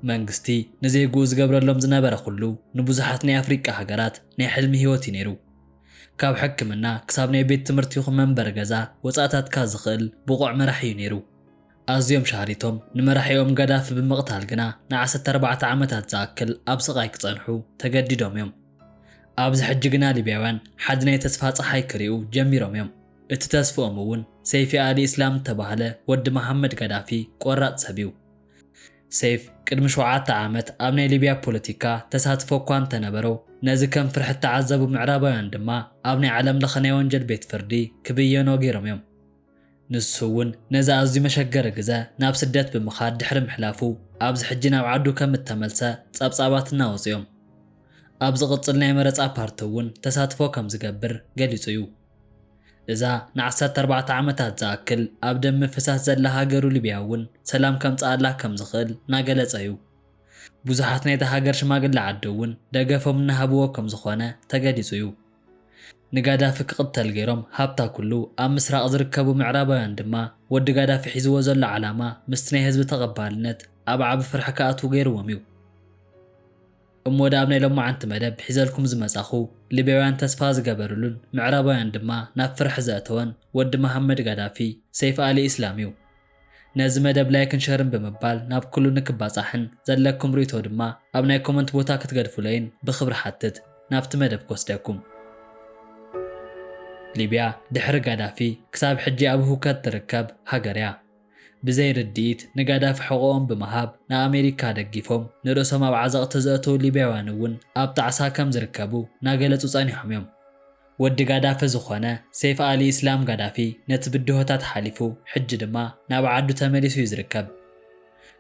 መንግስቲ ንዘይጉ ዝገብረሎም ዝነበረ ኩሉ ንብዙሓት ናይ ኣፍሪቃ ሃገራት ናይ ሕልሚ ህይወት እዩ ነይሩ። ካብ ሕክምና ክሳብ ናይ ቤት ትምህርቲ ይኹን መንበሪ ገዛ ወፃእታትካ ዝኽእል ብቑዕ መራሒ እዩ ነይሩ። ኣዝዮም ሻሃሪቶም ንመራሒኦም ጋዳፊ ብምቕታል ግና ን14 ዓመታት ዝኣክል ኣብ ስቓይ ክጸንሑ ተገዲዶም እዮም። ኣብዚ ሕጂ ግና ሊብያውያን ሓደ ናይ ተስፋ ፀሓይ ክሪኡ ጀሚሮም እዮም። እቲ ተስፍኦም እውን ሰይፊ ኣሊ እስላም ተባህለ ወዲ መሐመድ ጋዳፊ ቆራጽ ሰብ እዩ። ሰይፍ ቅድሚ 7 ዓመት ኣብ ናይ ሊብያ ፖለቲካ ተሳትፎ እኳ እንተነበሮ ነዚ ከም ፍርሕት ተዓዘቡ ምዕራባውያን ድማ ኣብ ናይ ዓለም ለኸ ናይ ወንጀል ቤት ፍርዲ ክብየኖ ገይሮም እዮም። ንሱ እውን ነዚ ኣዝዩ መሸገሪ ግዜ ናብ ስደት ብምኻድ ድሕሪ ምሕላፉ ኣብዚ ሕጂ ናብ ዓዱ ከም እተመልሰ ጸብጻባት እናወፅኦም። ኣብ ዝቕጽል ናይ መረፃ ፓርቲ እውን ተሳትፎ ከም ዝገብር ገሊጹ እዩ። እዛ ን14 ዓመታት ዝኣክል ኣብ ደም ምፍሳስ ዘላ ሃገሩ ሊብያ እውን ሰላም ከምፅኣላ ከም ዝኽእል እናገለጸ እዩ። ብዙሓት ናይቲ ሃገር ሽማግለ ዓዲ እውን ደገፎም እናሃብዎ ከም ዝኾነ ተገሊጹ እዩ። ንጋዳፊ ክቕተል ገይሮም ሃብታ ኩሉ ኣብ ምስራቕ ዝርከቡ ምዕራባውያን ድማ ወዲ ጋዳፊ ሒዝዎ ዘሎ ዓላማ ምስቲ ናይ ህዝቢ ተቐባልነት ኣብ ዓቢ ፍርሒ ከኣትዉ ገይርዎም እዩ። እሞ ወደ ኣብ ናይ ሎማዓንቲ መደብ ሒዘልኩም ዝመጻኹ ሊብያውያን ተስፋ ዝገበሩሉን ምዕራባውያን ድማ ናብ ፍርሒ ዘእተወን ወዲ መሐመድ ጋዳፊ ሰይፍ ኣሊ እስላም እዩ። ነዚ መደብ ላይክን ሸርን ብምባል ናብ ኩሉ ንክባጻሕን ዘለኩም ርእቶ ድማ ኣብ ናይ ኮመንት ቦታ ክትገድፉለይን ብኽብሪ ሓትት ናብቲ መደብ ክወስደኩም። ሊብያ ድሕሪ ጋዳፊ ክሳብ ሕጂ ኣብ ህውከት ትርከብ ሃገር እያ። ብዘይ ርድኢት ንጋዳፊ ሕቖኦም ብምሃብ ንኣሜሪካ ደጊፎም ንርእሶም ኣብ ዓዘቕቲ ዘእተዉ ሊብያውያን እውን ኣብ ጣዕሳ ከም ዝርከቡ ናገለጹ ጸኒሖም እዮም። ወዲ ጋዳፊ ዝኾነ ሰይፍ ኣሊ እስላም ጋዳፊ ነቲ ብድሆታት ሓሊፉ ሕጂ ድማ ናብ ዓዱ ተመሊሱ እዩ ዝርከብ።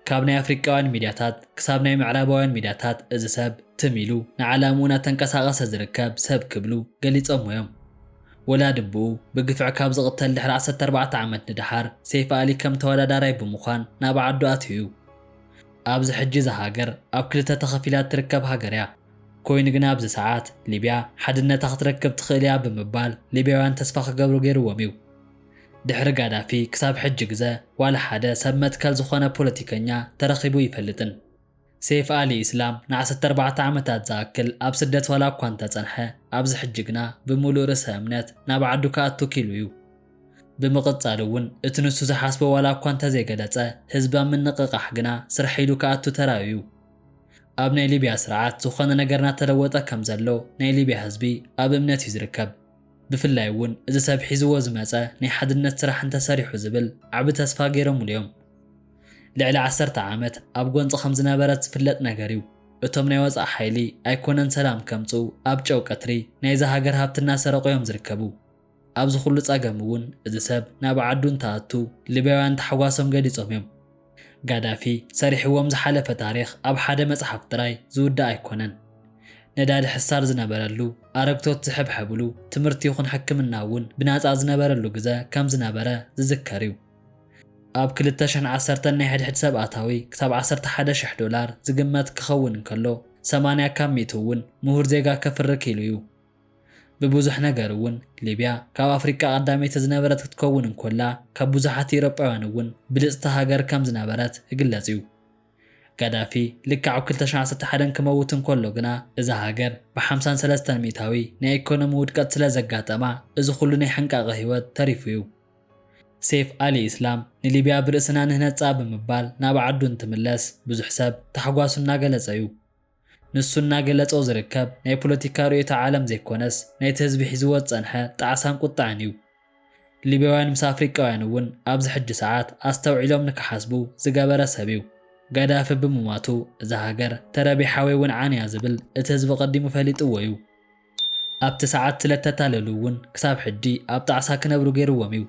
ካብ ናይ ኣፍሪቃውያን ሚድያታት ክሳብ ናይ ምዕራባውያን ሚድያታት እዚ ሰብ ትሚሉ ንዓላምኡ እናተንቀሳቐሰ ዝርከብ ሰብ ክብሉ ገሊጾም እዮም። ወላድ እቡኡ ብግፍዕ ካብ ዝቕተል ድሕሪ 14 ዓመት ንድሓር ሰይፍ ኣሊ ከም ተወዳዳራይ ብምዃን ናብ ዓዱ ኣትዩ እዩ። ኣብዚ ሕጂ እዛ ሃገር ኣብ ክልተ ተኸፊላ ትርከብ ሃገር እያ። ኮይኑ ግና ኣብዚ ሰዓት ሊብያ ሓድነታ ክትረክብ ትኽእል እያ ብምባል ሊብያውያን ተስፋ ክገብሩ ገይርዎም እዩ። ድሕሪ ጋዳፊ ክሳብ ሕጂ ግዜ ዋላ ሓደ ሰብ መትከል ዝኾነ ፖለቲከኛ ተረኺቡ ይፈልጥን። ሰይፍ ኣሊ እስላም ን14 ዓመታት ዝኣክል ኣብ ስደት ዋላ እኳ እንተጸንሐ ኣብዚ ሕጂ ግና ብምሉእ ርእሰ እምነት ናብ ዓዱ ከኣቱ ኪሉ እዩ። ብምቕጻል እውን እቲ ንሱ ዝሓስቦ ዋላ እኳ እንተዘይገለጸ ህዝቢ ኣብ ምንቕቓሕ ግና ስራሕ ኢሉ ከኣቱ ተራእዩ እዩ። ኣብ ናይ ሊብያ ስርዓት ዝኾነ ነገር እናተለወጠ ከም ዘሎ ናይ ሊብያ ህዝቢ ኣብ እምነት እዩ ዝርከብ። ብፍላይ እውን እዚ ሰብ ሒዝዎ ዝመፀ ናይ ሓድነት ስራሕ እንተሰሪሑ ዝብል ዓቢ ተስፋ ገይሮምሉ እዮም። ልዕሊ 10 ዓመት ኣብ ጎንፂ ከም ዝነበረት ዝፍለጥ ነገር እዩ። እቶም ናይ ወፃእ ሓይሊ ኣይኮነን ሰላም ከምፁ ኣብ ጨው ቀትሪ ናይዚ ሃገር ሃብቲ እናሰረቑ እዮም ዝርከቡ። ኣብዚ ኩሉ ጸገም እውን እዚ ሰብ ናብ ዓዱ እንተኣቱ ሊብያውያን ተሓጓሶም ገሊፆም እዮም። ጋዳፊ ሰሪሕዎም ዝሓለፈ ታሪኽ ኣብ ሓደ መጽሓፍ ጥራይ ዝውዳእ ኣይኮነን። ነዳዲ ሕሳር ዝነበረሉ ኣረግቶት ዝሕብሕብሉ ትምህርቲ ይኹን ሕክምና እውን ብናፃ ዝነበረሉ ግዜ ከም ዝነበረ ዝዝከር እዩ። ኣብ 2010 ናይ ሕድሕድ ሰብ ኣታዊ ክሳብ $11,000 ዝግመት ክኸውን እንከሎ 80 ካብ 100 እውን ምሁር ዜጋ ከፍሪ ኪሉ እዩ። ብብዙሕ ነገር እውን ሊብያ ካብ ኣፍሪቃ ቀዳመይቲ ዝነበረት ክትከውን እንከላ ካብ ብዙሓት ኤውሮጳውያን እውን ብልጽቲ ሃገር ከም ዝነበረት ይግለጽ እዩ። ጋዳፊ ልክዕ ኣብ 2011 ክመውት እንከሎ ግና እዛ ሃገር ብ53 ሚእታዊ ናይ ኢኮኖሚ ውድቀት ስለ ዘጋጠማ እዚ ኩሉ ናይ ሕንቃቐ ህይወት ተሪፉ እዩ። ሰይፍ ኣሊ እስላም ንሊብያ ብርእስና ንህነፃ ብምባል ናብ ዓዱ እንትምለስ ብዙሕ ሰብ ተሓጓሱ እናገለጸ እዩ። ንሱ እናገለጾ ዝርከብ ናይ ፖለቲካ ርእዮተ ዓለም ዘይኮነስ ናይቲ ህዝቢ ሒዝዎ ዝጸንሐ ጣዕሳን ቁጣዕን እዩ። ሊብያውያን ምስ ኣፍሪቃውያን እውን ኣብዚ ሕጂ ሰዓት ኣስተውዒሎም ንክሓስቡ ዝገበረ ሰብ እዩ። ጋዳፊ ብምሟቱ እዛ ሃገር ተረቢሓ ወይ እውን ዓንያ ዝብል እቲ ህዝቢ ቀዲሙ ፈሊጥዎ እዩ። ኣብቲ ሰዓት ስለተታለሉ እውን ክሳብ ሕጂ ኣብ ጣዕሳ ክነብሩ ገይርዎም እዩ።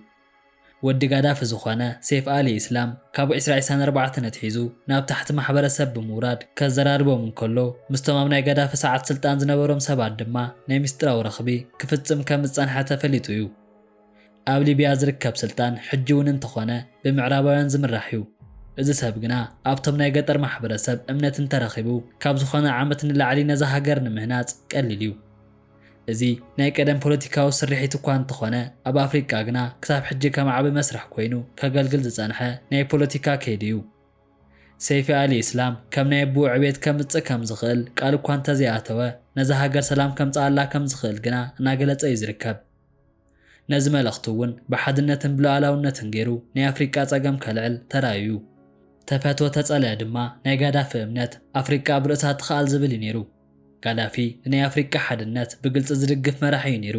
ወዲ ጋዳፊ ዝኾነ ሰይፍ ኣሊ እስላም ካብ 2024 ነትሒዙ ናብ ታሕቲ ማሕበረሰብ ብምውራድ ከዘራርቦም እንከሎ ምስቶም ኣብ ናይ ጋዳፊ ሰዓት ስልጣን ዝነበሮም ሰባት ድማ ናይ ምስጢራዊ ረኽቢ ክፍጽም ከም ዝጸንሐ ተፈሊጡ እዩ። ኣብ ሊብያ ዝርከብ ስልጣን ሕጂ እውን እንተኾነ ብምዕራባውያን ዝምራሕ እዩ። እዚ ሰብ ግና ኣብቶም ናይ ገጠር ማሕበረሰብ እምነት እንተረኺቡ ካብ ዝኾነ ዓመት ንላዕሊ ነዛ ሃገር ንምህናጽ ቀሊል እዩ። እዚ ናይ ቀደም ፖለቲካዊ ስርሒት እኳ እንተኾነ ኣብ ኣፍሪቃ ግና ክሳብ ሕጂ ከም ዓቢ መስርሕ ኮይኑ ከገልግል ዝጸንሐ ናይ ፖለቲካ ከይዲ እዩ። ሰይፊ አሊ እስላም ከም ናይ ቡዕ ቤት ከምጽእ ከም ዝኽእል ቃል እኳ እንተዘይኣተወ ነዚ ሃገር ሰላም ከምጽኣላ ከም ዝኽእል ግና እናገለጸ እዩ ዝርከብ። ነዚ መልእኽቱ እውን ብሓድነትን ብሉዓላውነትን ገይሩ ናይ ኣፍሪቃ ጸገም ከልዕል ተራእዩ። ተፈትወ ተጸልአ ድማ ናይ ጋዳፊ እምነት ኣፍሪቃ ብርእሳ ትኽኣል ዝብል እዩ ነይሩ። ጋዳፊ ንናይ ኣፍሪቃ ሓድነት ብግልፂ ዝድግፍ መራሒ እዩ ነይሩ።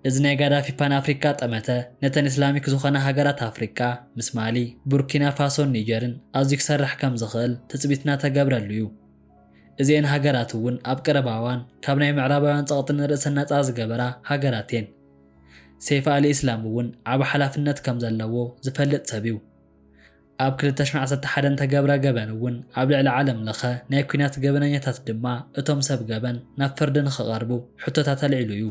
እዚ ናይ ጋዳፊ ፓን ኣፍሪቃ ጠመተ ነተን ኢስላሚክ ዝኾነ ሃገራት ኣፍሪቃ ምስ ማሊ፣ ቡርኪና ፋሶን ኒጀርን ኣዝዩ ክሰርሕ ከም ዝኽእል ትፅቢትና ተገብረሉ እዩ። እዚአን ሃገራት እውን ኣብ ቀረባ እዋን ካብ ናይ ምዕራባውያን ጸቕጢ ንርእሰን ነፃ ዝገበራ ሃገራት እየን። ሰይፊ አሊ እስላም እውን ዓብ ሓላፍነት ከም ዘለዎ ዝፈልጥ ሰብ እዩ። ኣብ 2011 ተገብረ ገበን እውን ኣብ ልዕሊ ዓለም ለኸ ናይ ኩናት ገበነኛታት ድማ እቶም ሰብ ገበን ናብ ፍርዲ ንኽቐርቡ ሕቶታት ኣልዒሉ እዩ።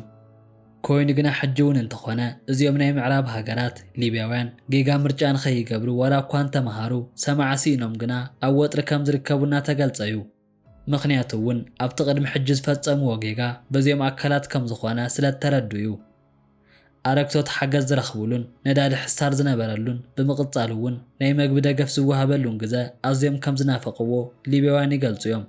ኮይኑ ግና ሕጂ እውን እንተኾነ እዚኦም ናይ ምዕራብ ሃገራት ሊብያውያን ጌጋ ምርጫ ንኸይገብሩ ወላ እኳ እንተመሃሩ ሰማዓሲ ኢኖም ግና ኣብ ወጥሪ ከም ዝርከቡና ተገልጸ እዩ። ምኽንያቱ እውን ኣብቲ ቅድሚ ሕጂ ዝፈጸምዎ ጌጋ በዚኦም ኣካላት ከም ዝኾነ ስለተረዱ እዩ። ኣረግቶት ሓገዝ ዝረኽብሉን ነዳዲ ሕሳር ዝነበረሉን ብምቕጻል እውን ናይ መግቢ ደገፍ ዝወሃበሉን ግዜ ኣዝዮም ከም ዝናፈቕዎ ሊብያውያን ይገልጹ እዮም።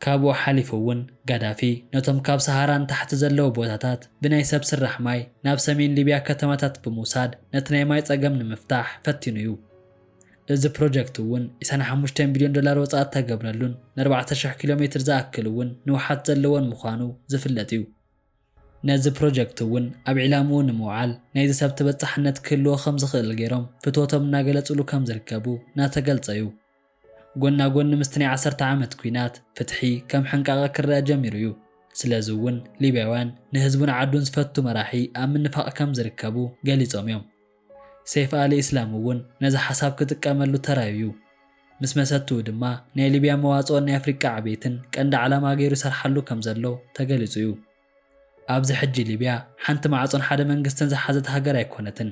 ካብኡ ሓሊፉ እውን ጋዳፊ ነቶም ካብ ሰሃራን ታሕቲ ዘለዉ ቦታታት ብናይ ሰብ ስራሕ ማይ ናብ ሰሜን ሊብያ ከተማታት ብምውሳድ ነቲ ናይ ማይ ጸገም ንምፍታሕ ፈቲኑ እዩ። እዚ ፕሮጀክት እውን 25 ቢልዮን ዶላር ወጻእ ተገብረሉን ን4000 ኪሎ ሜትር ዝኣክል እውን ንውሓት ዘለዎን ምዃኑ ዝፍለጥ እዩ። ነዚ ፕሮጀክት እውን ኣብ ዕላምኡ ንምውዓል ናይዚ ሰብ ተበጻሕነት ክህልዎ ከም ዝኽእል ገይሮም ፍትወቶም እናገለጹሉ ከም ዝርከቡ እናተገልጸ እዩ። ጎና ጎኒ ምስቲ ናይ 10 ዓመት ኩናት ፍትሒ ከም ሕንቃቐ ክረአ ጀሚሩ እዩ። ስለዚ እውን ሊብያውያን ንህዝቡን ዓዱን ዝፈቱ መራሒ ኣብ ምንፋቕ ከም ዝርከቡ ገሊጾም እዮም። ሰይፊ አሊ እስላም እውን ነዚ ሓሳብ ክጥቀመሉ ተራእዩ። ምስ መሰትኡ ድማ ናይ ሊብያ መዋጽኦን ናይ ኣፍሪቃ ዕቤትን ቀንዲ ዓላማ ገይሩ ይሰርሓሉ ከም ዘሎ ተገሊጹ እዩ። ኣብዚ ሕጂ ሊብያ ሓንቲ ማዕጾን ሓደ መንግስትን ዝሓዘት ሃገር ኣይኮነትን።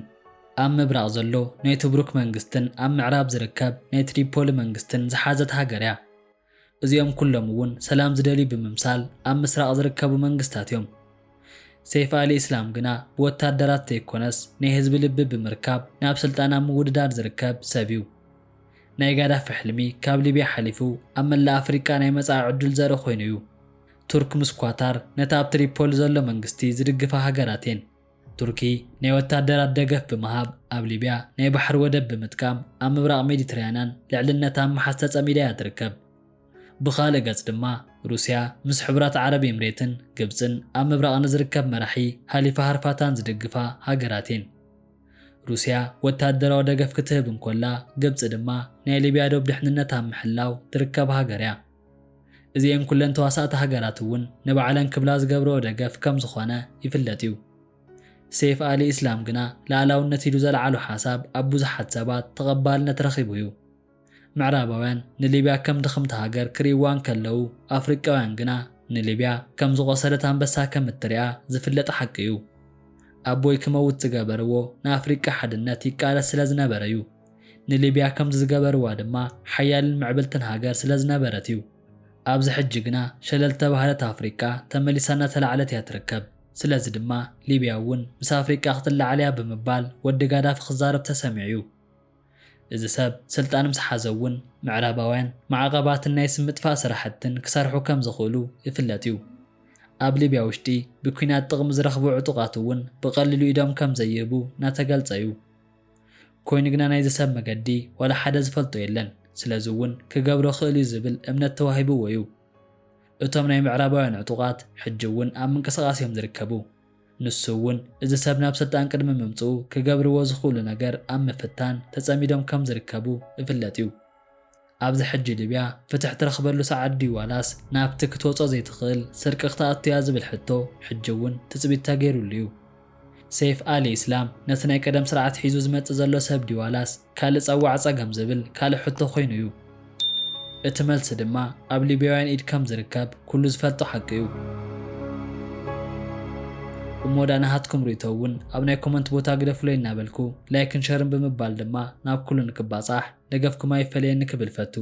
ኣብ ምብራቕ ዘሎ ናይ ትብሩክ መንግስትን ኣብ ምዕራብ ዝርከብ ናይ ትሪፖሊ መንግስትን ዝሓዘት ሃገር እያ። እዚኦም ኩሎም እውን ሰላም ዝደልዩ ብምምሳል ኣብ ምስራቕ ዝርከቡ መንግስታት እዮም። ሰይፊ አሊ እስላም ግና ብወታደራት ዘይኮነስ ናይ ህዝቢ ልቢ ብምርካብ ናብ ስልጣን ኣብ ምውድዳር ዝርከብ ሰብ እዩ። ናይ ጋዳፊ ሕልሚ ካብ ሊብያ ሓሊፉ ኣብ መላእ ኣፍሪቃ ናይ መጻኢ ዕድል ዘርኢ ኮይኑ እዩ። ቱርክ ምስ ኳታር ነታ ኣብ ትሪፖሊ ዘሎ መንግስቲ ዝድግፋ ሃገራት እየን። ቱርኪ ናይ ወታደራት ደገፍ ብምሃብ ኣብ ሊብያ ናይ ባሕሪ ወደብ ብምጥቃም ኣብ ምብራቕ ሜዲትራንያን ልዕልነታ ምሓዝ ተጸሚዳ እያ ትርከብ። ብኻልእ ገጽ ድማ ሩስያ ምስ ሕቡራት ዓረብ ኤምሬትን ግብፅን ኣብ ምብራቕ ንዝርከብ መራሒ ሃሊፋ ሃርፓታን ዝድግፋ ሃገራት እየን። ሩስያ ወታደራዊ ደገፍ ክትህብ እንኮላ ግብፂ ድማ ናይ ሊብያ ዶብ ድሕንነት ኣብ ምሕላው ትርከብ ሃገር እያ። እዚአን ኩለን ተዋሳእቲ ሃገራት እውን ንባዕለን ክብላ ዝገብረኦ ደገፍ ከም ዝኾነ ይፍለጥ እዩ። ሰይፊ አሊ እስላም ግና ላዕላውነት ኢሉ ዘለዓሉ ሓሳብ ኣብ ብዙሓት ሰባት ተቐባልነት ረኺቡ እዩ። ምዕራባውያን ንሊብያ ከም ድኽምቲ ሃገር ክሪእዋን ከለዉ ኣፍሪቃውያን ግና ንሊብያ ከም ዝቆሰለት ኣንበሳ ከም እትሪኣ ዝፍለጥ ሓቂ እዩ። ኣቦይ ክመውት ዝገበርዎ ንኣፍሪቃ ሓድነት ይቃለስ ስለ ዝነበረ እዩ። ንሊብያ ከምዚ ዝገበርዋ ድማ ሓያልን ምዕብልትን ሃገር ስለ ዝነበረት እዩ። ኣብዚ ሕጂ ግና ሸለል ተባህለት ኣፍሪቃ ተመሊሳ እናተላዕለት እያ ትርከብ። ስለዚ ድማ ሊብያ እውን ምስ ኣፍሪቃ ክትላዓል እያ ብምባል ወዲ ጋዳፊ ክዛረብ ተሰሚዑ እዩ። እዚ ሰብ ስልጣን ምስ ሓዘ እውን ምዕራባውያን ማዕቐባትን ናይ ስም ምጥፋእ ስራሕትን ክሰርሑ ከም ዝኽእሉ ይፍለጥ እዩ። ኣብ ሊብያ ውሽጢ ብኩናት ጥቕሚ ዝረኽቡ ዕጡቓት እውን ብቐሊሉ ኢዶም ከም ዘይህቡ እናተገልጸ እዩ። ኮይኑ ግና ናይዚ ሰብ መገዲ ወላ ሓደ ዝፈልጦ የለን። ስለዚ እውን ክገብሮ ክእል እዩ ዝብል እምነት ተዋሂብዎ እዩ። እቶም ናይ ምዕራባውያን ዕጡቓት ሕጂ እውን ኣብ ምንቅስቓስ እዮም ዝርከቡ። ንሱ እውን እዚ ሰብ ናብ ስልጣን ቅድሚ ምምጽኡ ክገብርዎ ዝኽእሉ ነገር ኣብ ምፍታን ተጸሚዶም ከም ዝርከቡ ይፍለጥ እዩ። ኣብዚ ሕጂ ሊብያ ፍትሕ ትረኽበሉ ሰዓት ድዩ ዋላስ ናብቲ ክትወጾ ዘይትኽእል ስርቂ ክትኣቱ እያ ዝብል ሕቶ ሕጂ እውን ትፅቢት ተገይሩሉ እዩ። ሰይፊ አሊ እስላም ነቲ ናይ ቀደም ስርዓት ሒዙ ዝመጽእ ዘሎ ሰብ ድዩ ዋላስ ካልእ ጸዋዕ ጸገም ዝብል ካልእ ሕቶ ኮይኑ እዩ። እቲ መልሲ ድማ ኣብ ሊብያውያን ኢድ ከም ዝርከብ ኩሉ ዝፈልጦ ሓቂ እዩ። እሞ ዳናሃትኩም ርእቶ እውን ኣብ ናይ ኮመንት ቦታ ግደፍሎ እናበልኩ ላይክን ሸርን ብምባል ድማ ናብ ኩሉ ንክባጻሕ ደገፍኩም ኣይፈለየኒ ክብል ፈቱ።